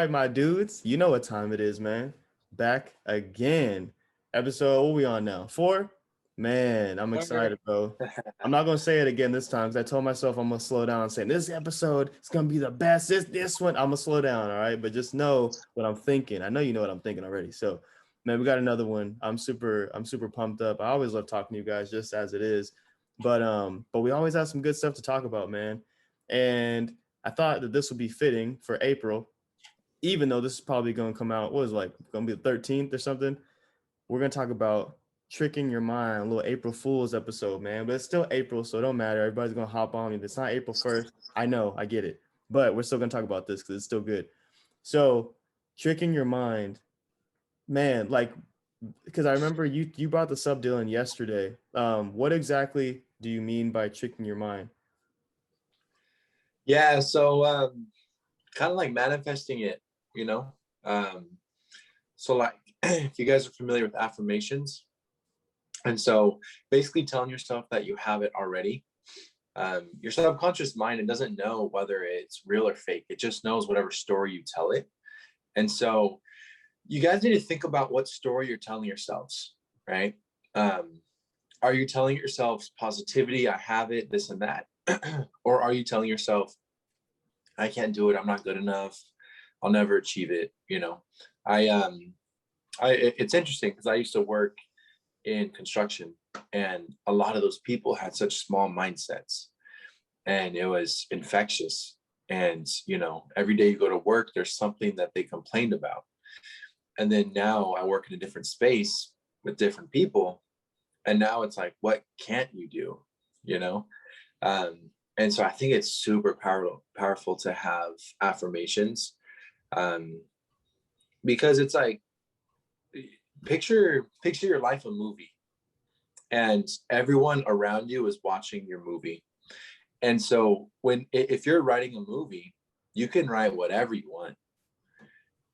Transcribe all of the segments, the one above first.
right, my dudes, you know what time it is, man. Back again. Episode, what we on now? 4? Man, I'm excited, bro. I'm not gonna say it again this time because I told myself I'm gonna slow down saying this episode is gonna be the best. This one, I'm gonna slow down, all right? But just know what I'm thinking. I know you know what I'm thinking already. So, man, we got another one. I'm super pumped up. I always love talking to you guys just as it is. But we always have some good stuff to talk about, man. And I thought that this would be fitting for April, even though this is probably going to come out, what is it, like going to be the 13th or something. We're going to talk about tricking your mind, a little April Fool's episode, man. But it's still April, so it don't matter. Everybody's going to hop on. If it's not April 1st, I know, I get it. But we're still going to talk about this because it's still good. So, tricking your mind, man, like, because I remember you brought the sub Dylan yesterday. What exactly do you mean by tricking your mind? Yeah, so kind of like manifesting it, you know. Um, so like if you guys are familiar with affirmations, and so basically telling yourself that you have it already. Your subconscious mind, it doesn't know whether it's real or fake. It just knows whatever story you tell it. And so you guys need to think about what story you're telling yourselves, right? Are you telling yourselves positivity, I have it, this and that? Or are you telling yourself, I can't do it, I'm not good enough, I'll never achieve it, you know? It's interesting because I used to work in construction, and a lot of those people had such small mindsets, and it was infectious. And, you know, every day you go to work, there's something that they complained about. And then now I work in a different space with different people. And now it's like, what can't you do? You know? And so I think it's super powerful to have affirmations, because it's like, picture your life a movie, and everyone around you is watching your movie. And so if you're writing a movie, you can write whatever you want.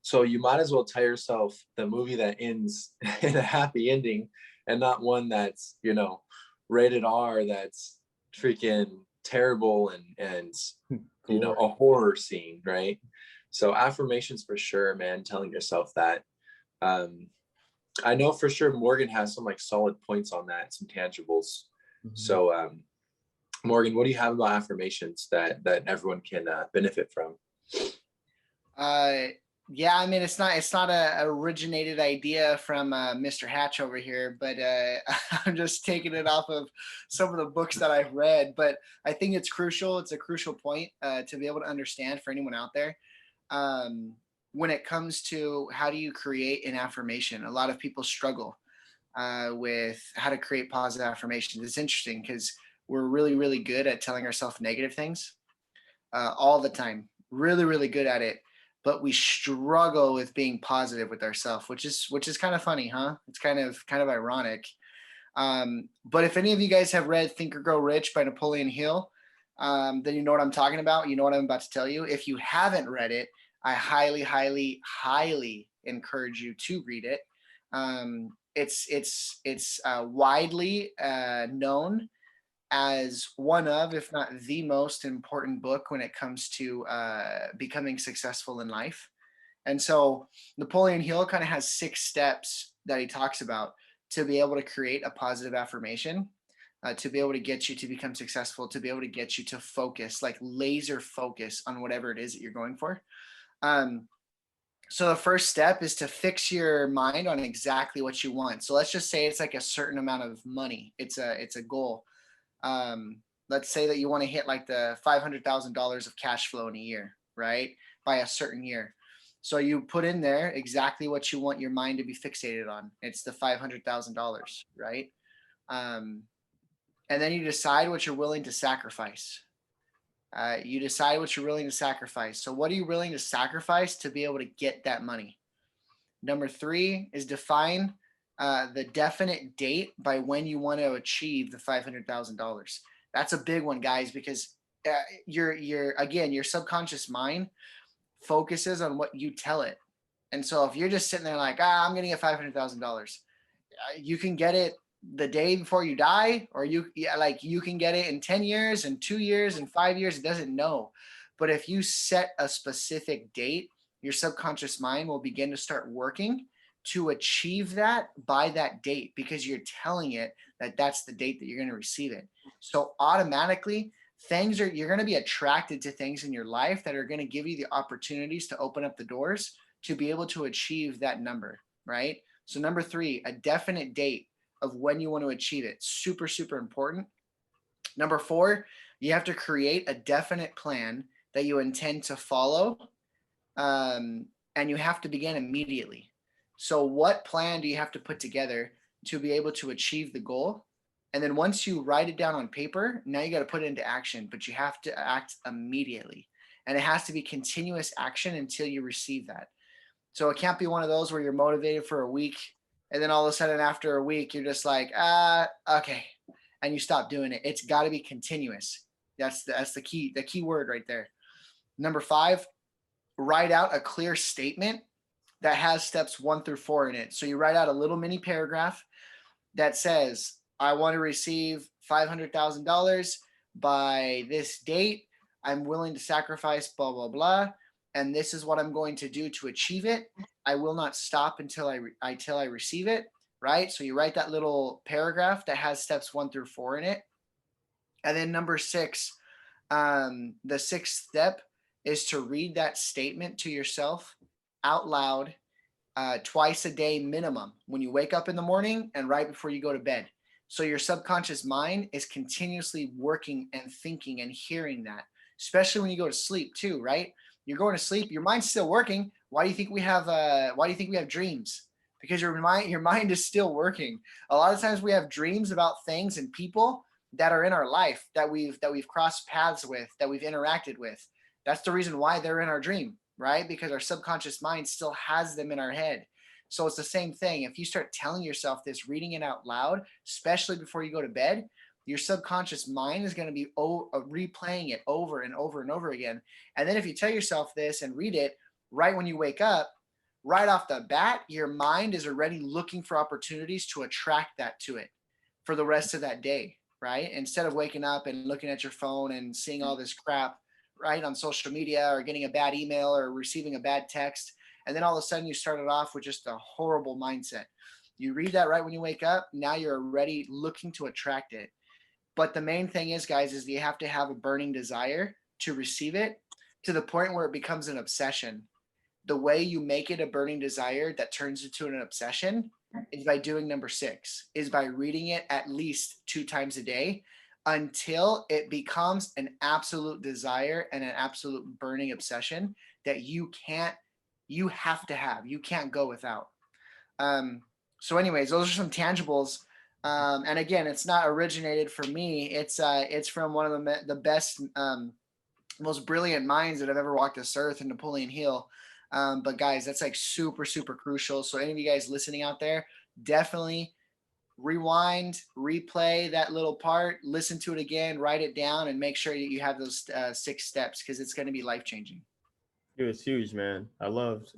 So you might as well tell yourself the movie that ends in a happy ending, and not one that's, you know, rated R, that's freaking terrible and you know, a horror scene, right? So affirmations for sure, man, telling yourself that. I know for sure Morgan has some like solid points on that, some tangibles. Mhm. So Morgan, what do you have about affirmations that everyone can benefit from? Yeah, I mean, it's not a originated idea from Mr. Hatch over here, but I'm just taking it off of some of the books that I've read. But I think it's crucial. It's a crucial point to be able to understand for anyone out there. When it comes to how do you create an affirmation, a lot of people struggle with how to create positive affirmations. It's interesting because we're really, really good at telling ourselves negative things all the time. Really, really good at it. But we struggle with being positive with ourselves, which is kind of funny, huh? It's kind of ironic. But if any of you guys have read Think or Grow Rich by Napoleon Hill, then you know what I'm talking about. You know what I'm about to tell you. If you haven't read it, I highly, highly, highly encourage you to read it. It's widely known as one of, if not the most important book when it comes to becoming successful in life. And so Napoleon Hill kind of has 6 steps that he talks about to be able to create a positive affirmation, to be able to get you to become successful, to be able to get you to focus, like laser focus on whatever it is that you're going for. So the first step is to fix your mind on exactly what you want. So let's just say it's like a certain amount of money. It's a goal. Let's say that you want to hit like the $500,000 of cash flow in a year, right? By a certain year. So you put in there exactly what you want your mind to be fixated on. It's the $500,000, right? And then you decide what you're willing to sacrifice. You decide what you're willing to sacrifice. So what are you willing to sacrifice to be able to get that money? Number 3 is define the definite date by when you want to achieve the $500,000. That's a big one, guys, because your subconscious mind focuses on what you tell it. And so if you're just sitting there like, I'm going to get $500,000, you can get it the day before you die, or you can get it in 10 years and 2 years and 5 years. It doesn't know. But if you set a specific date your subconscious mind will begin to start working to achieve that by that date, because you're telling it that that's the date that you're going to receive it. So automatically, you're going to be attracted to things in your life that are going to give you the opportunities to open up the doors to be able to achieve that number, right? So number 3, a definite date of when you want to achieve it. Super, super important. Number 4, you have to create a definite plan that you intend to follow, and you have to begin immediately. So what plan do you have to put together to be able to achieve the goal? And then once you write it down on paper, now you got to put it into action, but you have to act immediately. And it has to be continuous action until you receive that. So it can't be one of those where you're motivated for a week and then all of a sudden after a week you're just like, okay, and you stop doing it. It's got to be continuous. That's the key word right there. Number 5, write out a clear statement that has steps 1 through 4 in it. So you write out a little mini paragraph that says, I want to receive $500,000 by this date. I'm willing to sacrifice blah, blah, blah. And this is what I'm going to do to achieve it. I will not stop until I receive it, right? So you write that little paragraph that has steps 1 through 4 in it. And then number 6, the 6th step is to read that statement to yourself out loud twice a day minimum, when you wake up in the morning and right before you go to bed. So your subconscious mind is continuously working and thinking and hearing that, especially when you go to sleep too, right? You're going to sleep, your mind's still working. Why do you think we have dreams? Because your mind is still working. A lot of times we have dreams about things and people that are in our life that we've crossed paths with, that we've interacted with. That's the reason why they're in our dream, right? Because our subconscious mind still has them in our head. So it's the same thing. If you start telling yourself this, reading it out loud, especially before you go to bed, your subconscious mind is going to be replaying it over and over and over again. And then if you tell yourself this and read it right when you wake up, right off the bat, your mind is already looking for opportunities to attract that to it for the rest of that day, right? Instead of waking up and looking at your phone and seeing all this crap, right, on social media, or getting a bad email or receiving a bad text. And then all of a sudden you started off with just a horrible mindset. You read that right when you wake up. Now you're already looking to attract it. But the main thing is, guys, is you have to have a burning desire to receive it, to the point where it becomes an obsession. The way you make it a burning desire that turns into an obsession is by doing number 6, is by reading it at least 2 times a day, until it becomes an absolute desire and an absolute burning obsession that you have to have. You can't go without. So anyways, those are some tangibles. And again, it's not originated from me. It's from one of the best, most brilliant minds that have ever walked this earth, in Napoleon Hill. But guys, that's like super, super crucial. So any of you guys listening out there, definitely rewind, replay that little part, listen to it again, write it down, and make sure that you have those 6 steps, because it's going to be life-changing. It was huge, man. I loved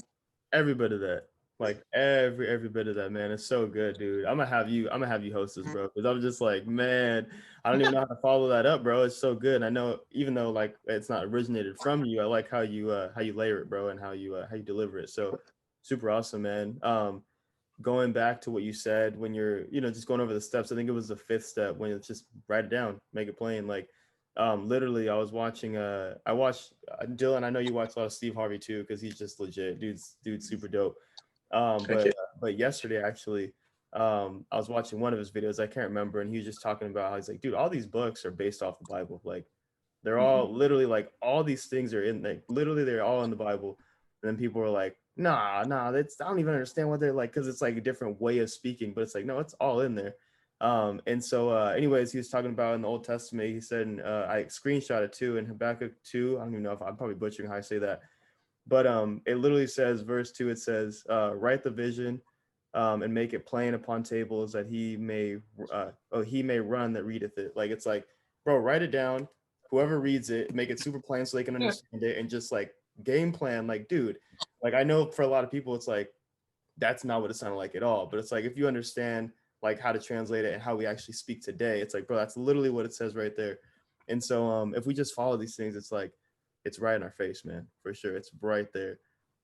every bit of that. Like every bit of that, man. It's so good, dude. I'm gonna have you host this, bro. Because I'm just like, man, I don't even know how to follow that up, bro. It's so good. And I know, even though like it's not originated from you, I like how you layer it, bro, and how you deliver it. So super awesome, man. Going back to what you said when you're, just going over the steps, I think it was the 5th step, when it's just write it down, make it plain. Like, literally I was watching, I watched Dylan. I know you watch a lot of Steve Harvey too, because he's just legit. Dude's super dope. But yesterday actually, I was watching one of his videos. I can't remember. And he was just talking about how he's like, dude, all these books are based off the Bible. Like, they're all literally, like, all these things are in, like, literally they're all in the Bible. And then people are like, nah, that's, I don't even understand what they're like, because it's like a different way of speaking, but it's like, no, it's all in there. And so anyways, he was talking about in the Old Testament, he said, I screenshot it too, in Habakkuk 2. I don't even know if I'm probably butchering how I say that, but it literally says, verse 2, it says, write the vision and make it plain upon tables, that he may run that readeth it. Like, it's like, bro, write it down. Whoever reads it, make it super plain so they can understand it, and just like game plan. Like, dude, like, I know for a lot of people, it's like, that's not what it sounded like at all. But it's like, if you understand like how to translate it and how we actually speak today, it's like, bro, that's literally what it says right there. And so if we just follow these things, it's like, it's right in our face, man, for sure. It's right there.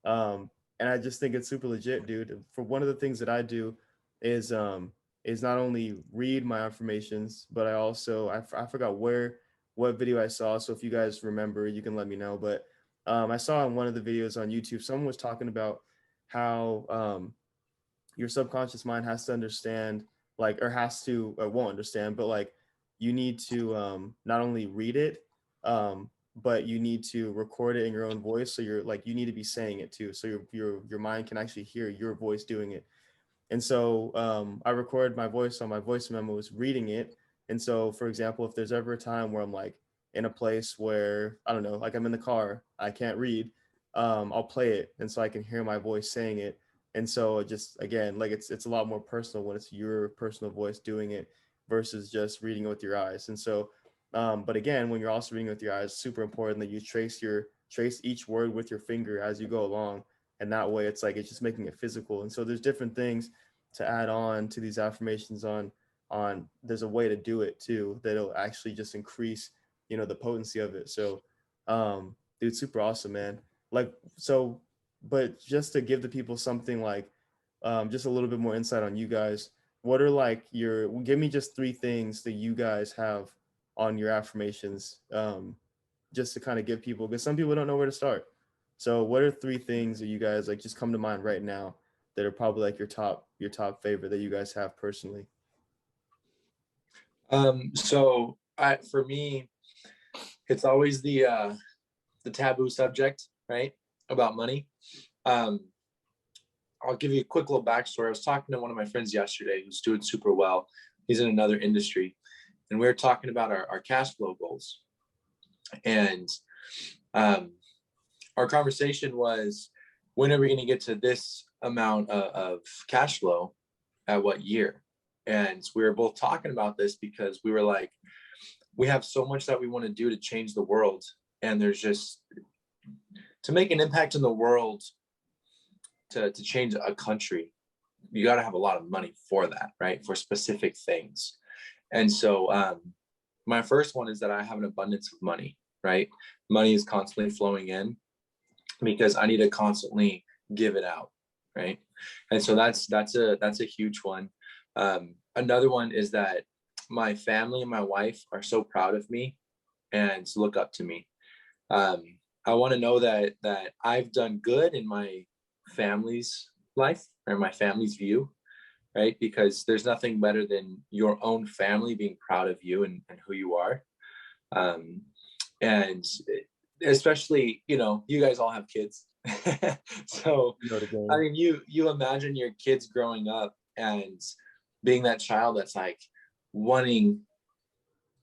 And I just think it's super legit, dude. For one of the things that I do is not only read my affirmations, but I also I forgot what video I saw. So if you guys remember, you can let me know. But I saw in one of the videos on YouTube, someone was talking about how your subconscious mind has to understand, like, or has to, or won't understand, but like you need to not only read it, but you need to record it in your own voice. So you're like, you need to be saying it too. So your mind can actually hear your voice doing it. And so I recorded my voice on my voice memos reading it. And so, for example, if there's ever a time where I'm like in a place where, I don't know, like I'm in the car, I can't read, I'll play it. And so I can hear my voice saying it. And so just, again, like it's a lot more personal when it's your personal voice doing it versus just reading it with your eyes. And so, but again, when you're also reading with your eyes, it's super important that you trace each word with your finger as you go along. And that way it's like, it's just making it physical. And so there's different things to add on to these affirmations on there's a way to do it too that'll actually just increase, the potency of it. So dude, super awesome, man. Like, so, but just to give the people something like just a little bit more insight on you guys, what are like give me just 3 things that you guys have on your affirmations, just to kind of give people, because some people don't know where to start. So what are 3 things that you guys like just come to mind right now that are probably like your top favorite that you guys have personally? So for me, it's always the taboo subject, right? About money. I'll give you a quick little backstory. I was talking to one of my friends yesterday who's doing super well. He's in another industry, and we were talking about our cash flow goals. And our conversation was, when are we going to get to this amount of cash flow at what year? And we were both talking about this because we were like, we have so much that we want to do to change the world. And there's just, to make an impact in the world, to change a country, you got to have a lot of money for that, right? For specific things. And so my first one is that I have an abundance of money, right? Money is constantly flowing in because I need to constantly give it out, right? And so that's a huge one. Another one is that my family and my wife are so proud of me and look up to me. I want to know that I've done good in my family's life or my family's view, right? Because there's nothing better than your own family being proud of you and who you are. And especially, you guys all have kids. So, I mean, you imagine your kids growing up and being that child that's like wanting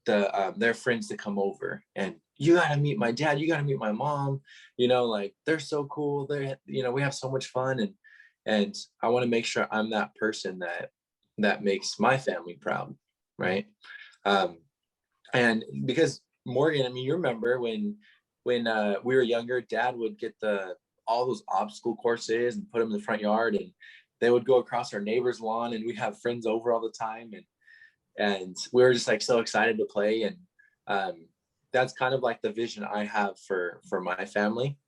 their friends to come over, and you got to meet my dad, you got to meet my mom, like they're so cool, they're, we have so much fun, and I want to make sure I'm that person that makes my family proud, right? And because Morgan, I mean, you remember when we were younger, Dad would get all those obstacle courses and put them in the front yard, and they would go across our neighbor's lawn, and we'd have friends over all the time, and we were just like so excited to play. And that's kind of like the vision I have for my family.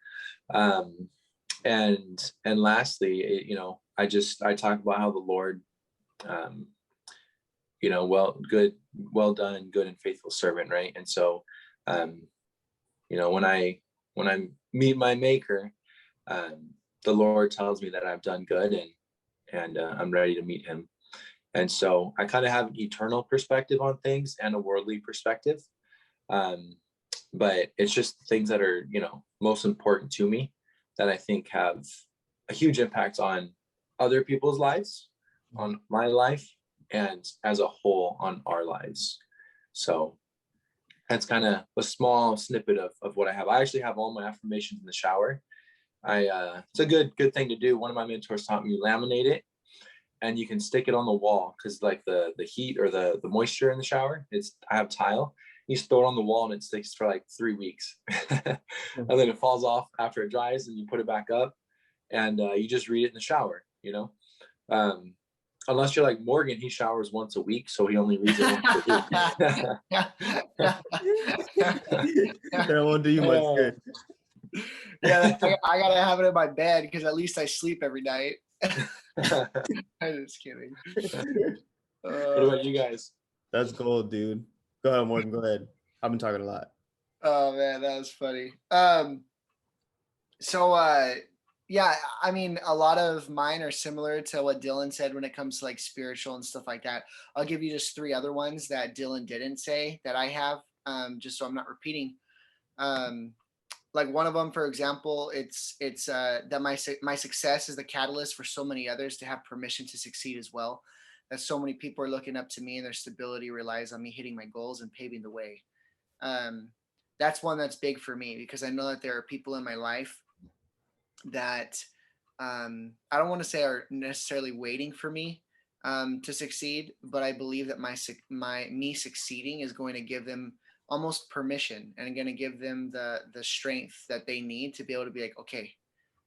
And lastly, I talk about how the Lord, well done, good and faithful servant, right? And so, when I meet my Maker, the Lord tells me that I've done good, and I'm ready to meet Him. And so I kind of have an eternal perspective on things and a worldly perspective. But it's just things that are, most important to me that I think have a huge impact on other people's lives, on my life, and as a whole on our lives. So that's kind of a small snippet of what I have. I actually have all my affirmations in the shower. It's a good thing to do. One of my mentors taught me, laminate it, and you can stick it on the wall, because like the heat or the moisture in the shower, I have tile. You just throw it on the wall and it sticks for like 3 weeks. And then it falls off after it dries, and you put it back up, and you just read it in the shower, unless you're like Morgan, he showers once a week, so he only reads it once a week. That won't do you much good. Yeah, I gotta have it in my bed because at least I sleep every night. I'm just kidding. What about you guys? That's gold, dude. Go ahead, Morgan. Go ahead. I've been talking a lot. Oh man, that was funny. So yeah, I mean a lot of mine are similar to what Dylan said when it comes to like spiritual and stuff like that. I'll give you just three other ones that Dylan didn't say that I have, just so I'm not repeating. Um, like one of them, for example, it's that my success is the catalyst for so many others to have permission to succeed as well. That so many people are looking up to me and their stability relies on me hitting my goals and paving the way. Um, that's one that's big for me because I know that there are people in my life that I don't want to say are necessarily waiting for me to succeed, but I believe that my me succeeding is going to give them almost permission and going to give them the strength that they need to be able to be like, okay,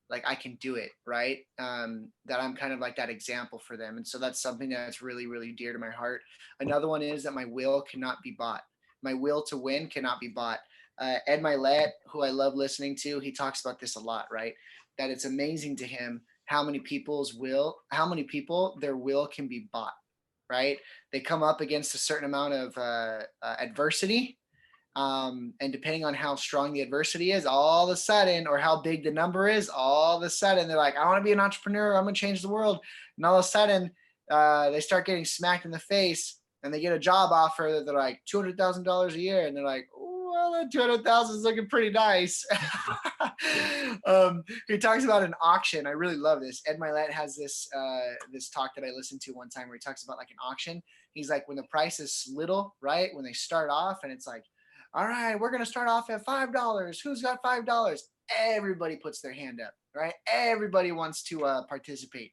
like I can do it, right? That I'm kind of like that example for them, and so that's something that's really really dear to my heart. Another one is that my will cannot be bought. My will to win cannot be bought. Ed Milet, who I love listening to, he talks about this a lot, right? That it's amazing to him how many people their will can be bought, right? They come up against a certain amount of adversity, and depending on how strong the adversity is, all of a sudden, or how big the number is, all of a sudden they're like, I want to be an entrepreneur, I'm going to change the world. And all of a sudden, they start getting smacked in the face and they get a job offer that they're like $200,000 a year. And they're like, well, that 200,000 is looking pretty nice. He talks about an auction. I really love this. Ed Milet has this talk that I listened to one time where he talks about like an auction. He's like, when the price is little, right? When they start off and it's like, all right, we're going to start off at $5. Who's got $5? Everybody puts their hand up, right? Everybody wants to participate.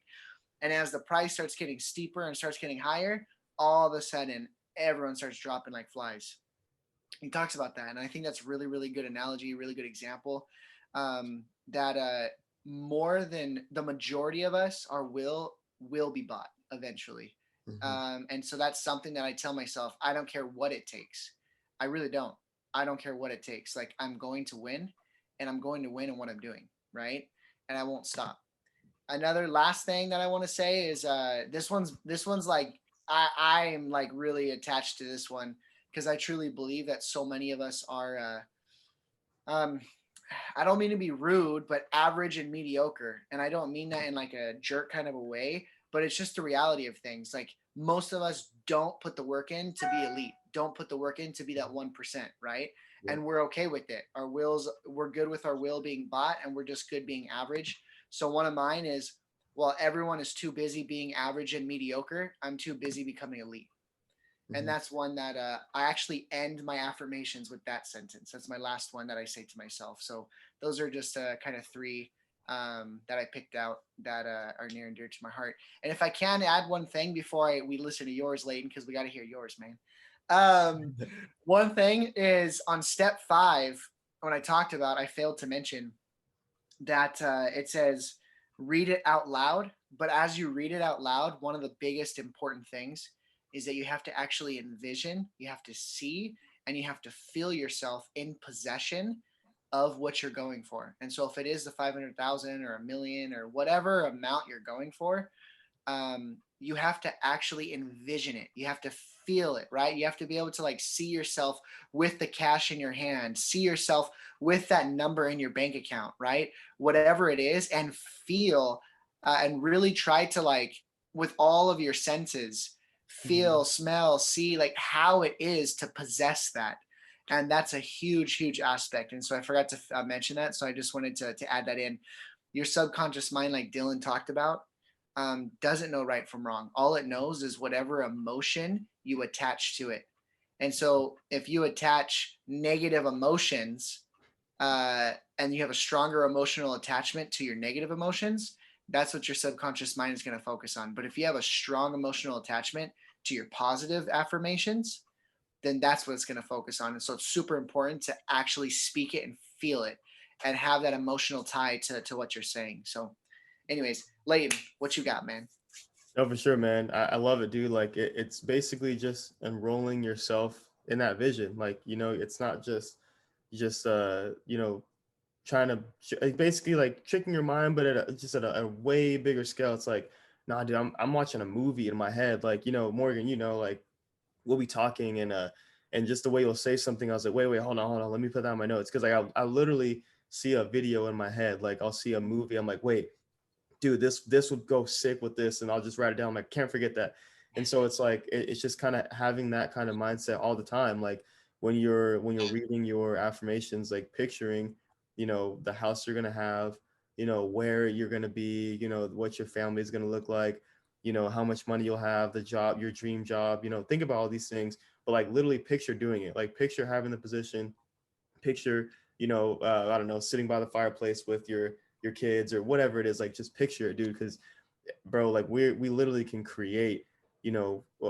And as the price starts getting steeper and starts getting higher, all of a sudden, everyone starts dropping like flies. He talks about that. And I think that's really, really good analogy, really good example, that more than the majority of us, our will be bought eventually. And so that's something that I tell myself, I don't care what it takes. I really don't. I don't care what it takes. Like I'm going to win and I'm going to win in what I'm doing. Right. And I won't stop. Another last thing that I want to say is this one's like I am like really attached to this one because I truly believe that so many of us are um I don't mean to be rude, but average and mediocre. And I don't mean that in like a jerk kind of a way, but it's just the reality of things. Like most of us don't put the work in to be elite, don't put the work in to be that 1%, right? Yeah. And we're okay with it. We're good with our will being bought and we're just good being average. So one of mine is, well, everyone is too busy being average and mediocre. I'm too busy becoming elite. And that's one that I actually end my affirmations with that sentence. That's my last one that I say to myself. So those are just kind of three that I picked out that are near and dear to my heart. And if I can add one thing before we listen to yours, Leighton, because we got to hear yours, man. One thing is on step 5, when I talked about, I failed to mention that it says read it out loud. But as you read it out loud, one of the biggest important things is that you have to actually envision, you have to see, and you have to feel yourself in possession of what you're going for. And so if it is the 500,000 or a million or whatever amount you're going for, you have to actually envision it. You have to feel it, right? You have to be able to like see yourself with the cash in your hand, see yourself with that number in your bank account, right? Whatever it is, and feel and really try to like with all of your senses, feel, smell, see like how it is to possess that. And that's a huge, huge aspect. And so I forgot to mention that. So I just wanted to add that in. Your subconscious mind, like Dylan talked about, doesn't know right from wrong. All it knows is whatever emotion you attach to it. And so if you attach negative emotions and you have a stronger emotional attachment to your negative emotions, that's what your subconscious mind is going to focus on. But if you have a strong emotional attachment to your positive affirmations, then that's what it's going to focus on. And so it's super important to actually speak it and feel it and have that emotional tie to what you're saying. So anyways, Leighton, what you got, man? No, for sure, man. I love it, dude. Like it's basically just enrolling yourself in that vision. Like, it's not just trying to like, basically like tricking your mind, but just at a way bigger scale. It's like, nah, dude, I'm watching a movie in my head. Like, Morgan, like we'll be talking and just the way you'll say something, I was like, wait, hold on, let me put that on my notes. Cause like I literally see a video in my head. Like I'll see a movie. I'm like, wait, dude, this would go sick with this, and I'll just write it down. I'm like, can't forget that. And so it's like it's just kind of having that kind of mindset all the time. Like when you're reading your affirmations, like picturing, the house you're gonna have, where you're gonna be, what your family is gonna look like, how much money you'll have, the job, your dream job, think about all these things, but like literally picture doing it. Like picture having the position, picture, I don't know, sitting by the fireplace with your kids or whatever it is. Like just picture it, dude, because bro, like we literally can create,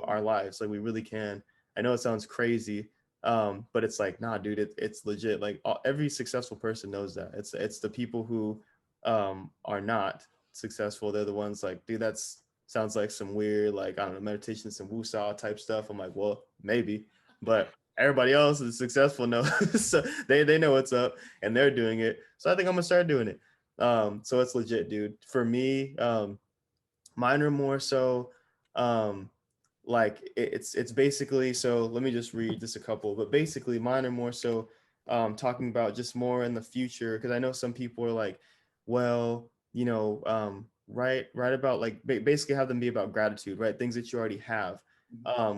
our lives. Like we really can. I know it sounds crazy, but it's like, nah, dude, it's legit. Like every successful person knows that. It's the people who are not successful. They're the ones like, dude, that's sounds like some weird, like, I don't know, meditation, some woo-saw type stuff. I'm like, well, maybe, but everybody else is successful knows. So they know what's up and they're doing it. So I think I'm gonna start doing it. So it's legit, dude. For me, mine are more so um like it's basically, so let me just read just a couple, but basically mine are more so talking about just more in the future, because I know some people are like, well, write about like basically have them be about gratitude, right? Things that you already have,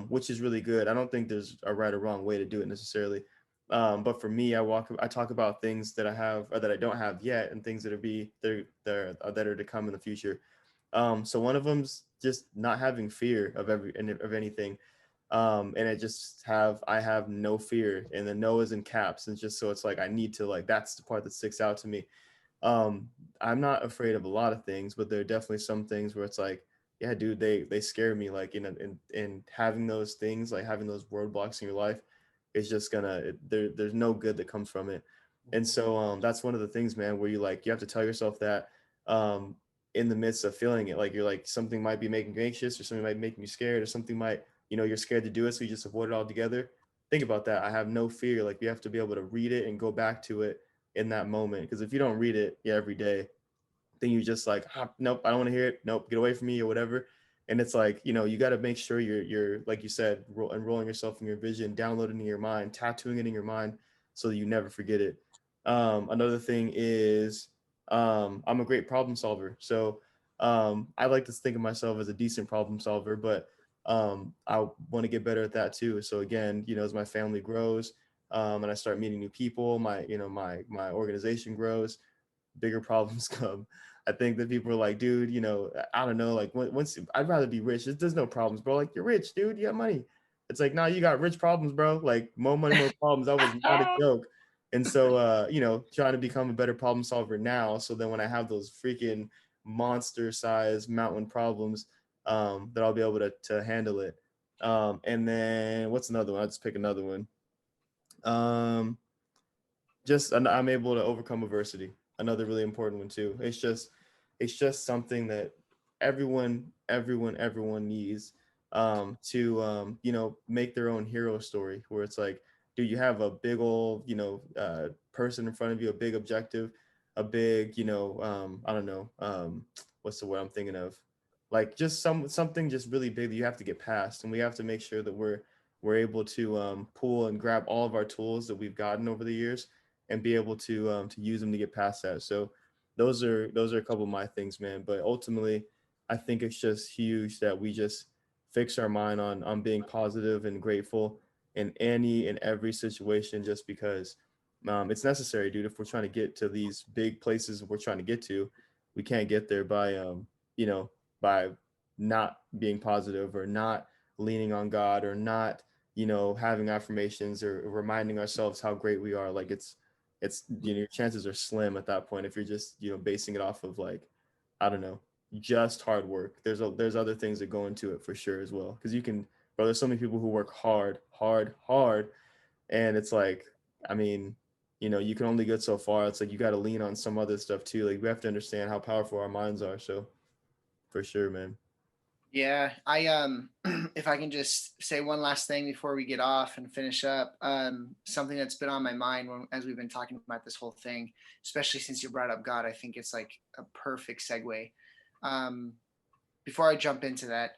which is really good. I don't think there's a right or wrong way to do it necessarily. But for me, I talk about things that I have or that I don't have yet, and things that that are to come in the future. So one of them's just not having fear of anything. And I have no fear, and the no is in caps, and just so it's like I need to, like, that's the part that sticks out to me. um I'm not afraid of a lot of things, but there are definitely some things where it's like, yeah, dude, they scare me. Like in having those things, like having those roadblocks in your life, it's just there's no good that comes from it. And so that's one of the things, man, where you have to tell yourself that um in the midst of feeling it, like you're like, something might be making you anxious, or something might make you scared, or something might, you're scared to do it, so you just avoid it altogether. Think about that. I have no fear. Like you have to be able to read it and go back to it in that moment. Because if you don't read it, yeah, every day, then you just like, nope, I don't want to hear it. Nope, get away from me or whatever. And it's like, you got to make sure you're like you said, enrolling yourself in your vision, downloading it in your mind, tattooing it in your mind, so that you never forget it. Another thing is, I'm a great problem solver. So I like to think of myself as a decent problem solver, but I want to get better at that too. So again, as my family grows, and I start meeting new people, my organization grows, bigger problems come. I think that people are like, dude, I don't know, like once I'd rather be rich. There's no problems, bro. Like you're rich, dude. You have money. It's like, nah, you got rich problems, bro. Like more money, more problems. That was not a joke. And so, trying to become a better problem solver now, so then when I have those freaking monster size mountain problems, that I'll be able to handle it. And then what's another one? I'll just pick another one. Um, just I'm able to overcome adversity. Another really important one too. It's just something that everyone needs, to make their own hero story, where it's like, do you have a big old, person in front of you, a big objective, a big, I don't know, what's the word I'm thinking of, like just something just really big that you have to get past, and we have to make sure that we're able to pull and grab all of our tools that we've gotten over the years, and be able to use them to get past that. So those are a couple of my things, man. But ultimately, I think it's just huge that we just fix our mind on being positive and grateful in any and every situation, just because it's necessary, dude. If we're trying to get to these big places we're trying to get to, we can't get there by you know by not being positive, or not leaning on God, or not having affirmations, or reminding ourselves how great we are. Like it's your chances are slim at that point if you're just basing it off of, like, I don't know, just hard work. There's other things that go into it for sure as well, because bro, there's so many people who work hard, and it's like, I mean, you can only get so far. It's like you got to lean on some other stuff too. Like we have to understand how powerful our minds are. So for sure, man. Yeah, if I can just say one last thing before we get off and finish up, something that's been on my mind as we've been talking about this whole thing, especially since you brought up God, I think it's like a perfect segue. Um, Before I jump into that,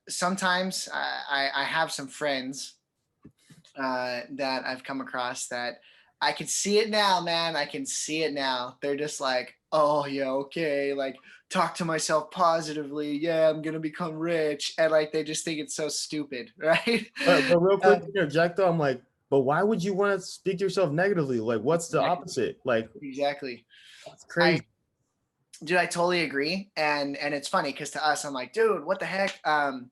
sometimes I have some friends that I've come across that I can see it now, man. I can see it now. They're just like, oh yeah, okay, like talk to myself positively. Yeah, I'm gonna become rich, and like they just think it's so stupid, right? But real quick, Um, interject though. I'm like, but why would you want to speak to yourself negatively? Like, what's the opposite? Like, exactly. that's I crazy. Dude, I totally agree, and it's funny because to us, I'm like, dude, what the heck? And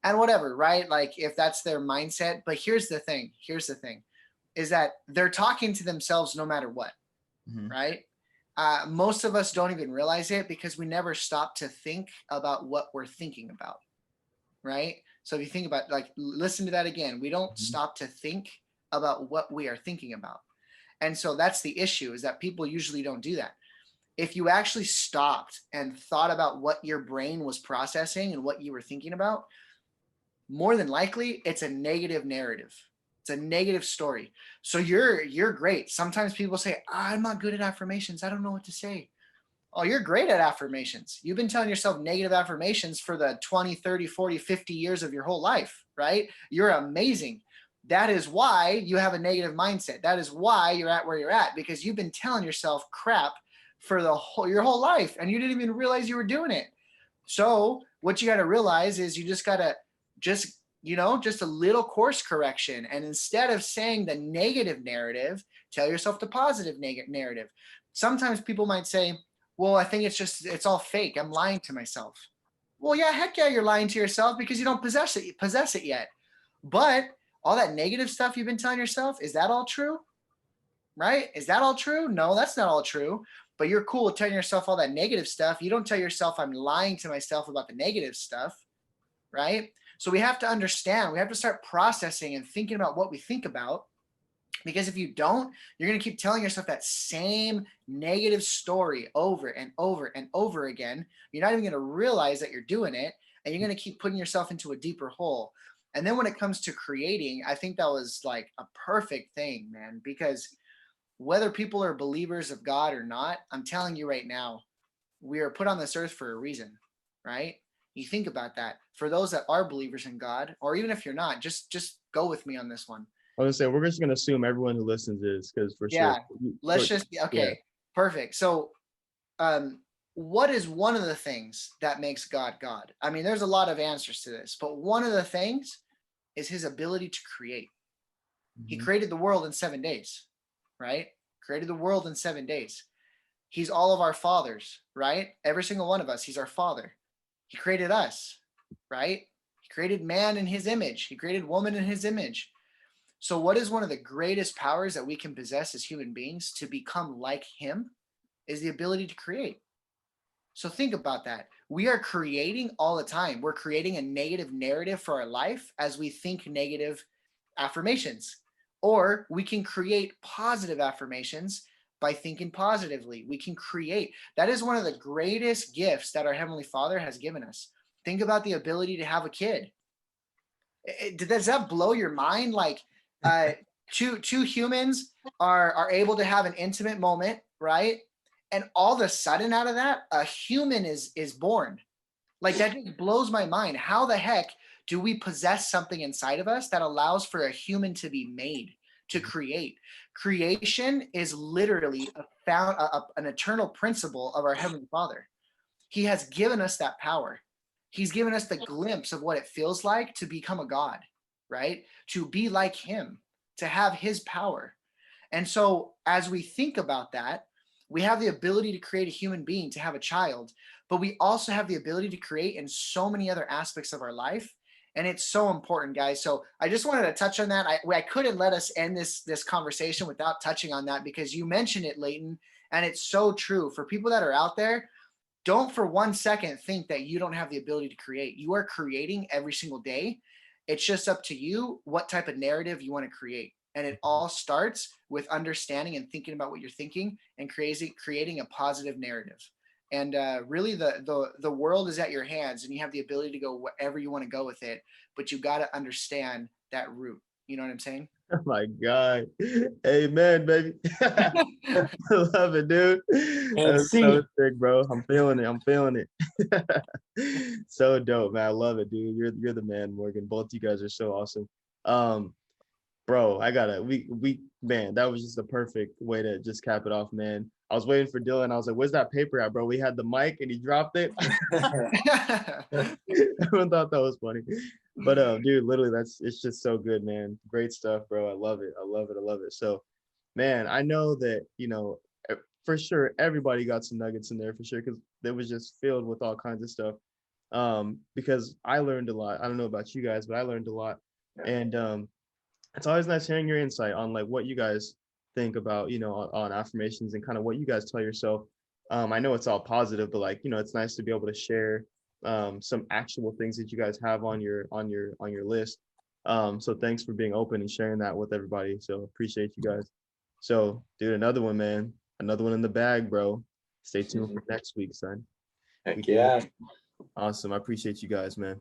whatever, right? Like if that's their mindset. But here's the thing. Here's the thing, is that they're talking to themselves no matter what, Mhm. right? Most of us don't even realize it because we never stop to think about what we're thinking about, right? So if you think about, like, listen to that again. We don't Mhm. stop to think about what we are thinking about. And so that's the issue, is that people usually don't do that. If you actually stopped and thought about what your brain was processing and what you were thinking about, more than likely it's a negative narrative. It's a negative story. So you're great. Sometimes people say, I'm not good at affirmations. I don't know what to say. Oh, you're great at affirmations. You've been telling yourself negative affirmations for the 20, 30, 40, 50 years of your whole life, right? You're amazing. That is why you have a negative mindset. That is why you're at where you're at, because you've been telling yourself crap for your whole life and you didn't even realize you were doing it. So, what you got to realize is you just got to just a little course correction, and instead of saying the negative narrative, tell yourself the positive narrative. Sometimes people might say, well, I think it's all fake. I'm lying to myself. Well, yeah, heck yeah, you're lying to yourself because you don't possess it yet. But all that negative stuff you've been telling yourself, is that all true? Right? Is that all true? No, that's not all true. But you're cool with telling yourself all that negative stuff. You don't tell yourself I'm lying to myself about the negative stuff, right? So we have to understand, we have to start processing and thinking about what we think about, because if you don't, you're going to keep telling yourself that same negative story over and over and over again. You're not even going to realize that you're doing it, and you're going to keep putting yourself into a deeper hole. And then when it comes to creating, I think that was like a perfect thing, man, because whether people are believers of God or not, I'm telling you right now, we are put on this earth for a reason, right? You think about that. For those that are believers in God, or even if you're not, just go with me on this one. I was gonna say we're just gonna assume everyone who listens is, because for sure. Yeah, let's just Yeah. okay, perfect. So, um, what is one of the things that makes God God? I mean, there's a lot of answers to this, but one of the things is his ability to create. He Mhm. created the world in 7 days, right? Created the world in 7 days. He's all of our fathers, right? Every single one of us, he's our father. He created us, right? He created man in his image. He created woman in his image. So, what is one of the greatest powers that we can possess as human beings to become like him? Is the ability to create. So, think about that. We are creating all the time. We're creating a negative narrative for our life as we think negative affirmations. Or we can create positive affirmations by thinking positively. We can create. That is one of the greatest gifts that our Heavenly Father has given us. Think about the ability to have a kid. Does that blow your mind? Like, uh, two humans are able to have an intimate moment, right? And all of a sudden, out of that, a human is born. Like, that just blows my mind. How the heck do we possess something inside of us that allows for a human to be made, to create? Creation is literally an eternal principle of our Heavenly Father. He has given us that power. He's given us the glimpse of what it feels like to become a God, right? To be like him, to have his power. And so, as we think about that, we have the ability to create a human being, to have a child, but we also have the ability to create in so many other aspects of our life. And it's so important, guys. So I just wanted to touch on that. I couldn't let us end this conversation without touching on that, because you mentioned it, Leighton, and it's so true. For people that are out there, don't for 1 second think that you don't have the ability to create. You are creating every single day. It's just up to you what type of narrative you want to create. And it all starts with understanding and thinking about what you're thinking and creating a positive narrative. And really the world is at your hands, and you have the ability to go wherever you want to go with it, but you got to understand that route. You know what I'm saying? Oh my God. Amen, baby. I love it, dude. And That's so see, sick, bro. I'm feeling it. I'm feeling it. So dope, man. I love it, dude. You're the man, Morgan. Both you guys are so awesome. Um, bro, I gotta we man, that was just the perfect way to just cap it off, man. I was waiting for Dylan. I was like, where's that paper at, bro? We had the mic and he dropped it. Everyone thought that was funny. But dude, literally it's just so good, man. Great stuff, bro. I love it. I love it. I love it. So, man, I know that, for sure everybody got some nuggets in there for sure, because it was just filled with all kinds of stuff. Because I learned a lot. I don't know about you guys, but I learned a lot. Yeah. And it's always nice hearing your insight on like what you guys think about, on affirmations and kind of what you guys tell yourself. I know it's all positive, but like, it's nice to be able to share some actual things that you guys have on your list. So thanks for being open and sharing that with everybody. So appreciate you guys. So, dude, another one, man. Another one in the bag, bro. Stay tuned for next week, son. heck yeah. Awesome. I appreciate you guys, man.